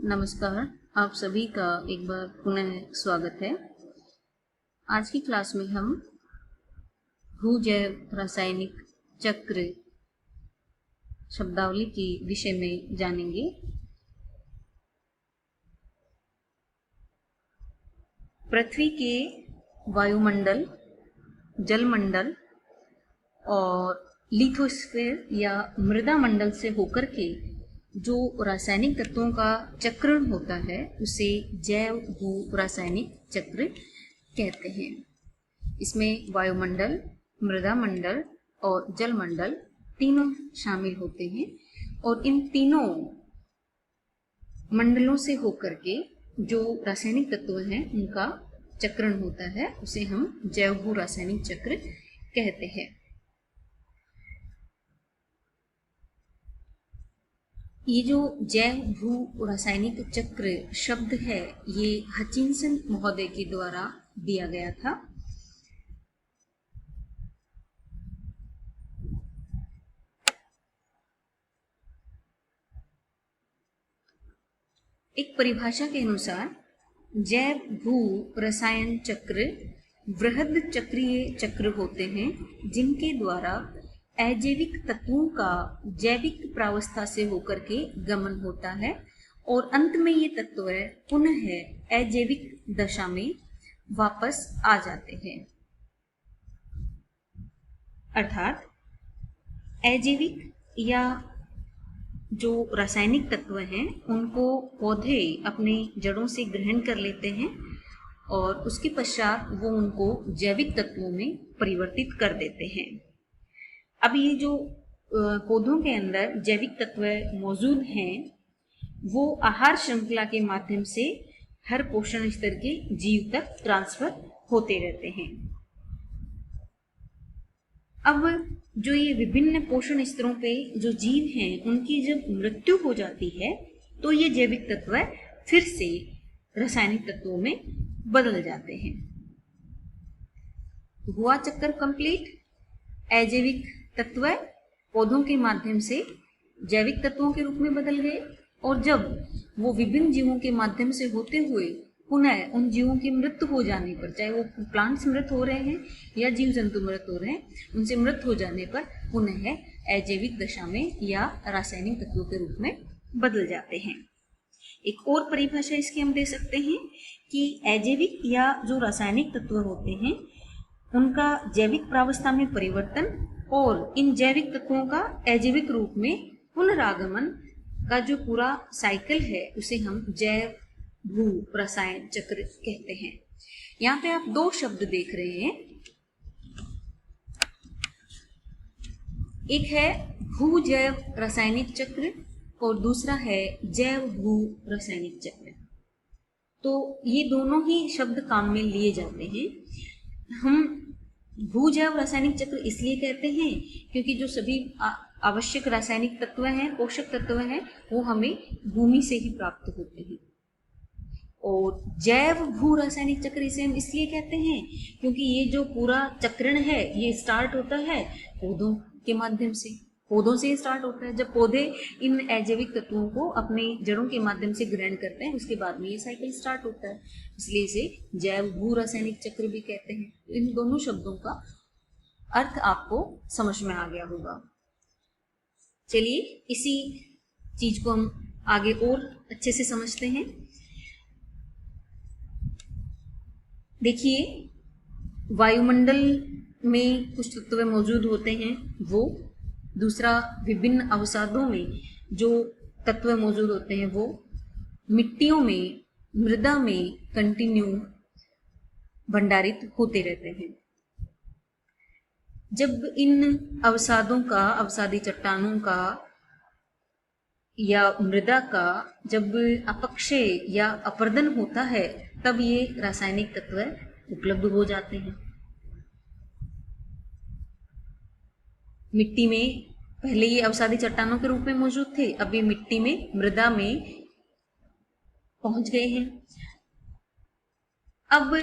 नमस्कार। आप सभी का एक बार पुनः स्वागत है। आज की क्लास में हम भूजैव रासायनिक चक्र शब्दावली के विषय में जानेंगे। पृथ्वी के वायुमंडल, जलमंडल और लिथोस्फीयर या मृदा मंडल से होकर के जो रासायनिक तत्वों का चक्रण होता है उसे जैव भू रासायनिक चक्र कहते हैं। इसमें वायुमंडल, मृदा मंडल और जलमंडल तीनों शामिल होते हैं और इन तीनों मंडलों से होकर के जो रासायनिक तत्व हैं उनका चक्रण होता है, उसे हम जैव भू रासायनिक चक्र कहते हैं। ये जो जैव भू रासायनिक चक्र शब्द है ये हचिंसन महोदय के द्वारा दिया गया था। एक परिभाषा के अनुसार जैव भू रसायन चक्र वृहद चक्रीय चक्र होते हैं जिनके द्वारा अजैविक तत्वों का जैविक प्रावस्था से होकर के गमन होता है और अंत में ये तत्व पुनः अजैविक दशा में वापस आ जाते हैं। अर्थात अजैविक या जो रासायनिक तत्व हैं उनको पौधे अपने जड़ों से ग्रहण कर लेते हैं और उसके पश्चात वो उनको जैविक तत्वों में परिवर्तित कर देते हैं। अब ये जो पौधों के अंदर जैविक तत्व मौजूद हैं वो आहार श्रृंखला के माध्यम से हर पोषण स्तर के जीव तक ट्रांसफर होते रहते हैं। अब जो ये विभिन्न पोषण स्तरों पे जो जीव हैं उनकी जब मृत्यु हो जाती है तो ये जैविक तत्व फिर से रासायनिक तत्वों में बदल जाते हैं। हुआ चक्कर कंप्लीट। अजैविक तत्व पौधों के माध्यम से जैविक तत्वों के रूप में बदल गए और जब वो विभिन्न जीवों के माध्यम से होते हुए पुनः उन जीवों की मृत्यु हो जाने पर, चाहे वो प्लांट्स मृत हो रहे हैं या जीव जंतु मृत हो रहे हैं, उनसे मृत हो जाने पर पुनः अजैविक दशा में या रासायनिक तत्वों के रूप में बदल जाते हैं। एक और परिभाषा इसकी हम दे सकते हैं कि अजैविक या जो रासायनिक तत्व होते हैं उनका जैविक प्रावस्था में परिवर्तन और इन जैविक तत्वों का अजैविक रूप में पुनरागमन का जो पूरा साइकिल है उसे हम जैव भू रसायन चक्र कहते हैं। यहाँ पे आप दो शब्द देख रहे हैं, एक है भू जैव रासायनिक चक्र और दूसरा है जैव भू रासायनिक चक्र। तो ये दोनों ही शब्द काम में लिए जाते हैं। हम भूजैव रासायनिक चक्र इसलिए कहते हैं क्योंकि जो सभी आवश्यक रासायनिक तत्व हैं, पोषक तत्व हैं, वो हमें भूमि से ही प्राप्त होते हैं। और जैव भू रासायनिक चक्र इसे हम इसलिए कहते हैं क्योंकि ये जो पूरा चक्रण है ये स्टार्ट होता है पौधों के माध्यम से, पौधों से स्टार्ट होता है। जब पौधे इन अजैविक तत्वों को अपने जड़ों के माध्यम से ग्रहण करते हैं उसके बाद में ये साइकिल स्टार्ट होता है, इसलिए इसे जैव भू रासायनिक चक्र भी कहते हैं। तो इन दोनों शब्दों का अर्थ आपको समझ में आ गया होगा। चलिए इसी चीज को हम आगे और अच्छे से समझते हैं। देखिए, वायुमंडल में कुछ तत्व मौजूद होते हैं वो, दूसरा विभिन्न अवसादों में जो तत्व मौजूद होते हैं वो, मिट्टियों में, मृदा में कंटिन्यू भंडारित होते रहते हैं। जब इन अवसादों का, अवसादी चट्टानों का या मृदा का जब अपक्षय या अपर्दन होता है तब ये रासायनिक तत्व उपलब्ध हो जाते हैं। मिट्टी में पहले ये अवसादी चट्टानों के रूप में मौजूद थे, अब ये मिट्टी में, मृदा में पहुंच गए हैं। अब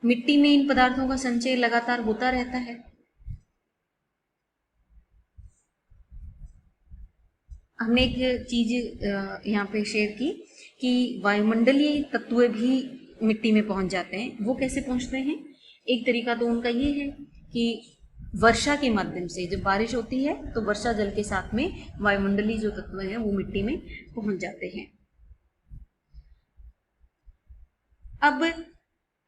मिट्टी में इन पदार्थों का संचय लगातार होता रहता है। हमने एक चीज यहाँ पे शेयर की कि वायुमंडलीय तत्व भी मिट्टी में पहुंच जाते हैं। वो कैसे पहुंचते हैं? एक तरीका तो उनका ये है कि वर्षा के माध्यम से, जब बारिश होती है तो वर्षा जल के साथ में वायुमंडलीय जो तत्व हैं वो मिट्टी में पहुंच जाते हैं। अब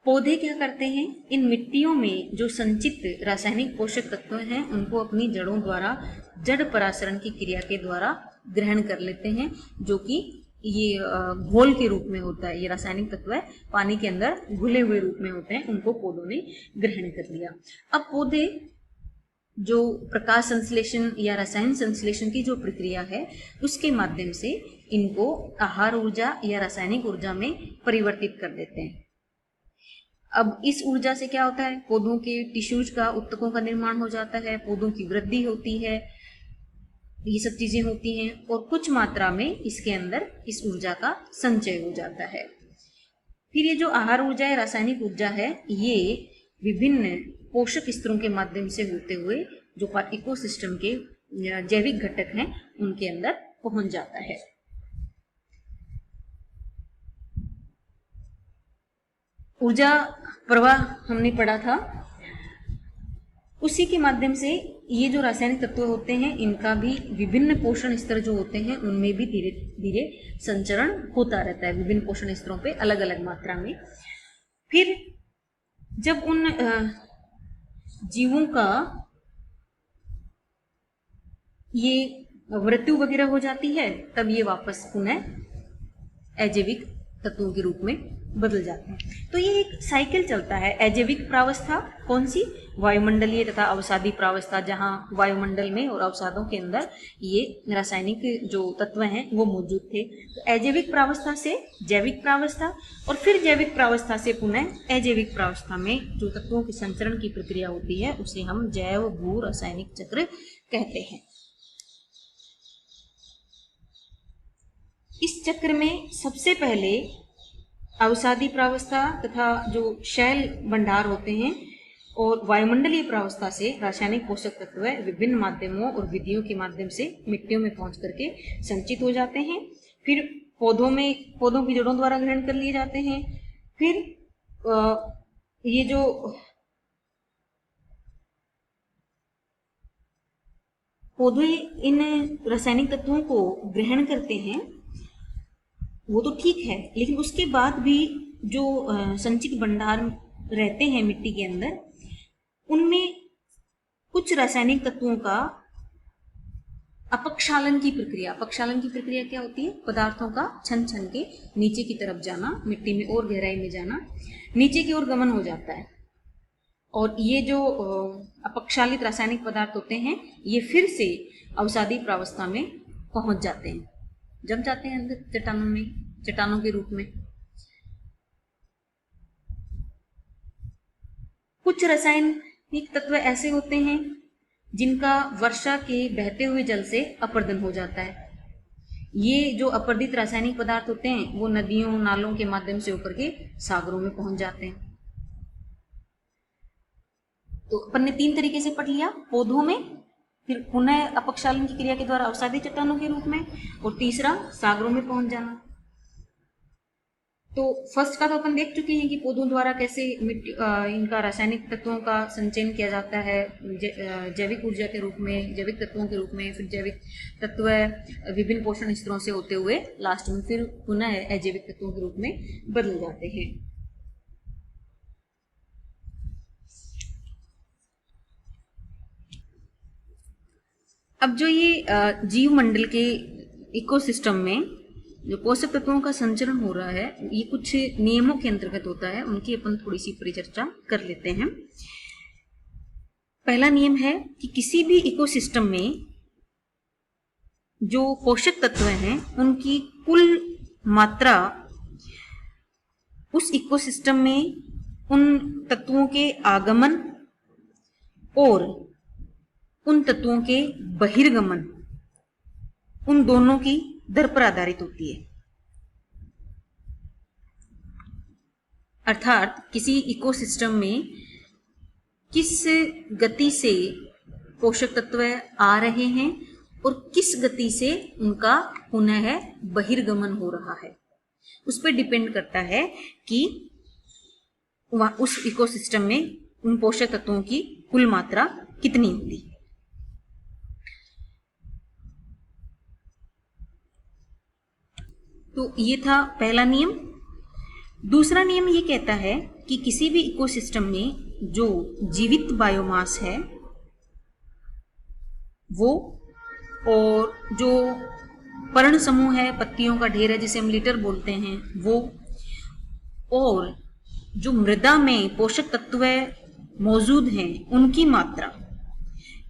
पौधे क्या करते हैं? इन मिट्टियों में जो संचित रासायनिक पोषक तत्व हैं उनको अपनी जड़ों द्वारा जड़ परासरण की क्रिया के द्वारा ग्रहण कर लेते हैं, जो कि ये घोल के रूप में होता है। ये रासायनिक तत्व है पानी के अंदर घुले हुए रूप में होते हैं, उनको पौधों ने ग्रहण कर लिया। अब पौधे जो प्रकाश संश्लेषण या रसायन संश्लेषण की जो प्रक्रिया है उसके माध्यम से इनको आहार ऊर्जा या रासायनिक ऊर्जा में परिवर्तित कर देते हैं। अब इस ऊर्जा से क्या होता है? पौधों के टिश्यूज का, उत्तकों का निर्माण हो जाता है, पौधों की वृद्धि होती है, ये सब चीजें होती हैं और कुछ मात्रा में इसके अंदर इस ऊर्जा का संचय हो जाता है। फिर ये जो आहार ऊर्जा है, रासायनिक ऊर्जा है, ये विभिन्न पोषक स्तरों के माध्यम से होते हुए जो इकोसिस्टम के जैविक घटक हैं उनके अंदर पहुंच जाता है। ऊर्जा प्रवाह हमने पढ़ा था, उसी के माध्यम से ये जो रासायनिक तत्व होते हैं इनका भी विभिन्न पोषण स्तर जो होते हैं उनमें भी धीरे धीरे संचरण होता रहता है, विभिन्न पोषण स्तरों पे अलग अलग मात्रा में। फिर जब उन जीवों का ये मृत्यु वगैरह हो जाती है तब ये वापस पुनः अजैविक तत्वों के रूप में बदल जाते हैं। तो ये एक साइकिल चलता है। अजैविक प्रावस्था कौन सी? वायुमंडलीय तथा अवसादी प्रावस्था, जहां वायुमंडल में और अवसादों के अंदर ये रासायनिक जो तत्व हैं वो मौजूद थे। तो अजैविक प्रावस्था से जैविक प्रावस्था और फिर जैविक प्रावस्था से पुनः अजैविक प्रावस्था में जो तत्वों के संचरण की प्रक्रिया होती है उसे हम जैव भू रासायनिक चक्र कहते हैं। इस चक्र में सबसे पहले अवसादी प्रावस्था तथा जो शैल भंडार होते हैं और वायुमंडलीय प्रावस्था से रासायनिक पोषक तत्व विभिन्न माध्यमों और विधियों के माध्यम से मिट्टियों में पहुंच करके संचित हो जाते हैं। फिर पौधों की जड़ों द्वारा ग्रहण कर लिए जाते हैं। फिर ये जो पौधे इन रासायनिक तत्वों को ग्रहण करते हैं वो तो ठीक है, लेकिन उसके बाद भी जो संचित भंडार रहते हैं मिट्टी के अंदर उनमें कुछ रासायनिक तत्वों का अपक्षालन की प्रक्रिया क्या होती है? पदार्थों का छन छन के नीचे की तरफ जाना, मिट्टी में और गहराई में जाना, नीचे की ओर गमन हो जाता है। और ये जो अपक्षालित रासायनिक पदार्थ होते हैं ये फिर से अवसादी प्रावस्था में पहुंच जाते हैं, जम जाते हैं अंदर चट्टानों के रूप में। कुछ रासायनिक तत्व ऐसे होते हैं जिनका वर्षा के बहते हुए जल से अपरदन हो जाता है। ये जो अपरदित रासायनिक पदार्थ होते हैं वो नदियों नालों के माध्यम से होकर के सागरों में पहुंच जाते हैं। तो अपन ने 3 तरीके से पढ़ लिया, पौधों में, फिर पुनः अपक्षालन की क्रिया के द्वारा अवसादी चट्टानों के रूप में, और तीसरा सागरों में पहुंच जाना। तो फर्स्ट का तो अपन देख चुके हैं कि पौधों द्वारा कैसे इनका रासायनिक तत्वों का संचयन किया जाता है जैविक ऊर्जा के रूप में, जैविक तत्वों के रूप में, फिर जैविक तत्व विभिन्न पोषण स्तरों से होते हुए लास्ट में फिर पुनः अजैविक तत्वों के रूप में बदल जाते हैं। अब जो ये जीव मंडल के इकोसिस्टम में जो पोषक तत्वों का संचरण हो रहा है ये कुछ नियमों के अंतर्गत होता है, उनकी अपन थोड़ी सी परिचर्चा कर लेते हैं। पहला नियम है कि किसी भी इकोसिस्टम में जो पोषक तत्व हैं उनकी कुल मात्रा उस इकोसिस्टम में उन तत्वों के आगमन और उन तत्वों के बहिर्गमन, उन दोनों की दर पर आधारित होती है। अर्थात किसी इकोसिस्टम में किस गति से पोषक तत्व आ रहे हैं और किस गति से उनका पुनः बहिर्गमन हो रहा है, उस पर डिपेंड करता है कि उस इकोसिस्टम में उन पोषक तत्वों की कुल मात्रा कितनी होगी। तो ये था पहला नियम। दूसरा नियम ये कहता है कि किसी भी इकोसिस्टम में जो जीवित बायोमास है वो, और जो पर्ण समूह है, पत्तियों का ढेर है जिसे हम लिटर बोलते हैं वो, और जो मृदा में पोषक तत्व मौजूद हैं उनकी मात्रा,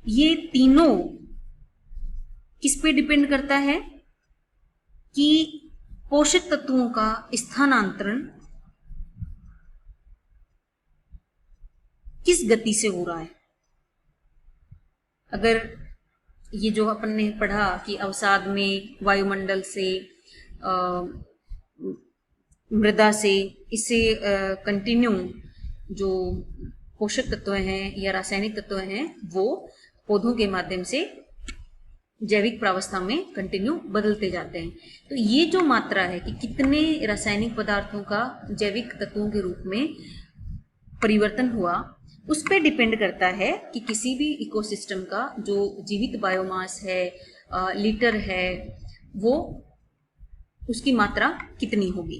ये तीनों किस पे डिपेंड करता है कि पोषक तत्वों का स्थानांतरण किस गति से हो रहा है। अगर ये जो अपन ने पढ़ा कि अवसाद में वायुमंडल से मृदा से, इससे कंटिन्यू जो पोषक तत्व हैं या रासायनिक तत्व हैं वो पौधों के माध्यम से जैविक प्रावस्था में कंटिन्यू बदलते जाते हैं। तो ये जो मात्रा है कि कितने रासायनिक पदार्थों का जैविक तत्वों के रूप में परिवर्तन हुआ, उस पर डिपेंड करता है कि किसी भी इकोसिस्टम का जो जीवित बायोमास है, लीटर है, वो उसकी मात्रा कितनी होगी।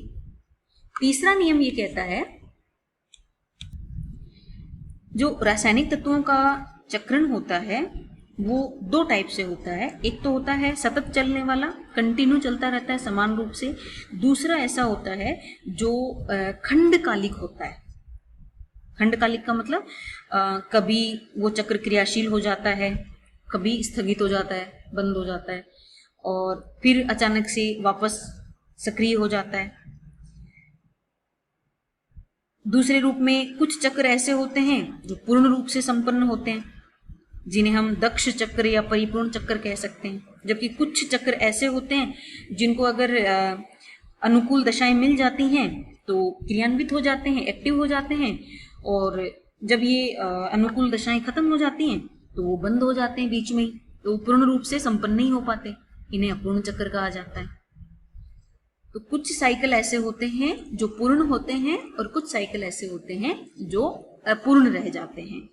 तीसरा नियम ये कहता है जो रासायनिक तत्वों का चक्रण होता है वो दो टाइप से होता है। एक तो होता है सतत चलने वाला, कंटिन्यू चलता रहता है समान रूप से। दूसरा ऐसा होता है जो खंडकालिक होता है। खंडकालिक का मतलब कभी वो चक्र क्रियाशील हो जाता है, कभी स्थगित हो जाता है, बंद हो जाता है, और फिर अचानक से वापस सक्रिय हो जाता है। दूसरे रूप में कुछ चक्र ऐसे होते हैं जो पूर्ण रूप से संपन्न होते हैं, जिन्हें हम दक्ष चक्र या परिपूर्ण चक्र कह सकते हैं। जबकि कुछ चक्र ऐसे होते हैं जिनको अगर अनुकूल दशाएं मिल जाती हैं तो क्रियान्वित हो जाते हैं, एक्टिव हो जाते हैं, और जब ये अनुकूल दशाएं खत्म हो जाती हैं तो वो बंद हो जाते हैं बीच में ही, तो पूर्ण रूप से संपन्न नहीं हो पाते। इन्हें अपूर्ण चक्र कहा जाता है। तो कुछ साइकिल ऐसे होते हैं जो पूर्ण होते हैं और कुछ साइकिल ऐसे होते हैं जो अपूर्ण रह जाते हैं।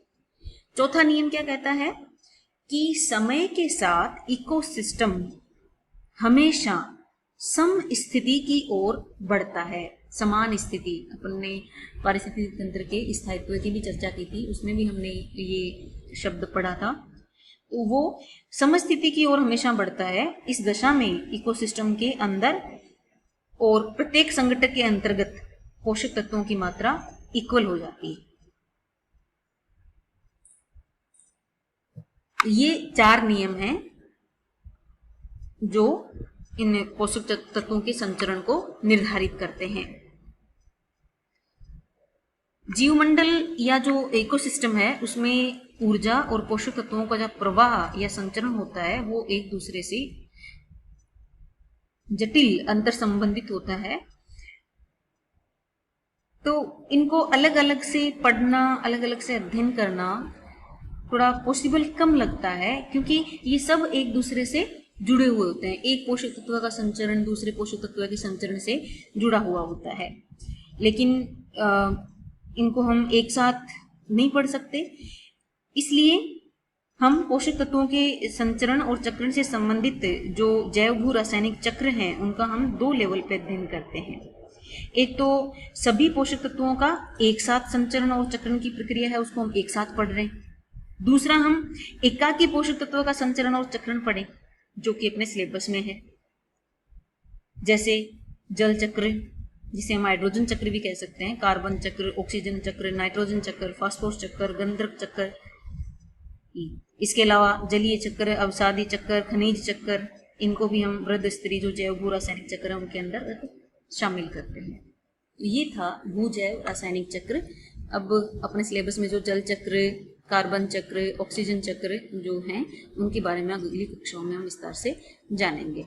चौथा नियम क्या कहता है कि समय के साथ इकोसिस्टम हमेशा सम स्थिति की ओर बढ़ता है। समान स्थिति, अपन ने पारिस्थितिक तंत्र के स्थायित्व की भी चर्चा की थी, उसमें भी हमने ये शब्द पढ़ा था। तो वो समस्थिति की ओर हमेशा बढ़ता है। इस दशा में इकोसिस्टम के अंदर और प्रत्येक संगठन के अंतर्गत पोषक तत्वों की मात्रा इक्वल हो जाती है। ये 4 नियम हैं जो इन पोषक तत्वों के संचरण को निर्धारित करते हैं। जीवमंडल या जो इकोसिस्टम है उसमें ऊर्जा और पोषक तत्वों का जो प्रवाह या संचरण होता है वो एक दूसरे से जटिल अंतर संबंधित होता है। तो इनको अलग अलग से पढ़ना, अलग अलग से अध्ययन करना थोड़ा पॉसिबल कम लगता है, क्योंकि ये सब एक दूसरे से जुड़े हुए होते हैं। एक पोषक तत्व का संचरण दूसरे पोषक तत्व के संचरण से जुड़ा हुआ होता है, लेकिन इनको हम एक साथ नहीं पढ़ सकते। इसलिए हम पोषक तत्वों के संचरण और चक्रण से संबंधित जो जैव भू रासायनिक चक्र हैं उनका हम 2 लेवल पे अध्ययन करते हैं। एक तो सभी पोषक तत्वों का एक साथ संचरण और चक्रण की प्रक्रिया है, उसको हम एक साथ पढ़ रहे हैं। दूसरा हम एकाकी पोषक तत्वों का संचरण और चक्रण पढ़ें जो कि अपने सिलेबस में है, जैसे जल चक्र, जिसे हम हाइड्रोजन चक्र भी कह सकते हैं, कार्बन चक्र, ऑक्सीजन चक्र, नाइट्रोजन चक्र, फास्फोरस चक्र, गंधक चक्र। इसके अलावा जलीय चक्र, अवसादी चक्र, खनिज चक्र, इनको भी हम वृहद स्तरीय जो जैव भू रासायनिक चक्र है उनके अंदर शामिल करते हैं। ये था भू जैव रासायनिक चक्र। अब अपने सिलेबस में जो जल चक्र, कार्बन चक्र, ऑक्सीजन चक्र जो हैं उनके बारे में अगली कक्षाओं में हम विस्तार से जानेंगे।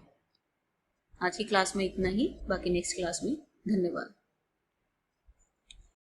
आज की क्लास में इतना ही, बाकी नेक्स्ट क्लास में। धन्यवाद।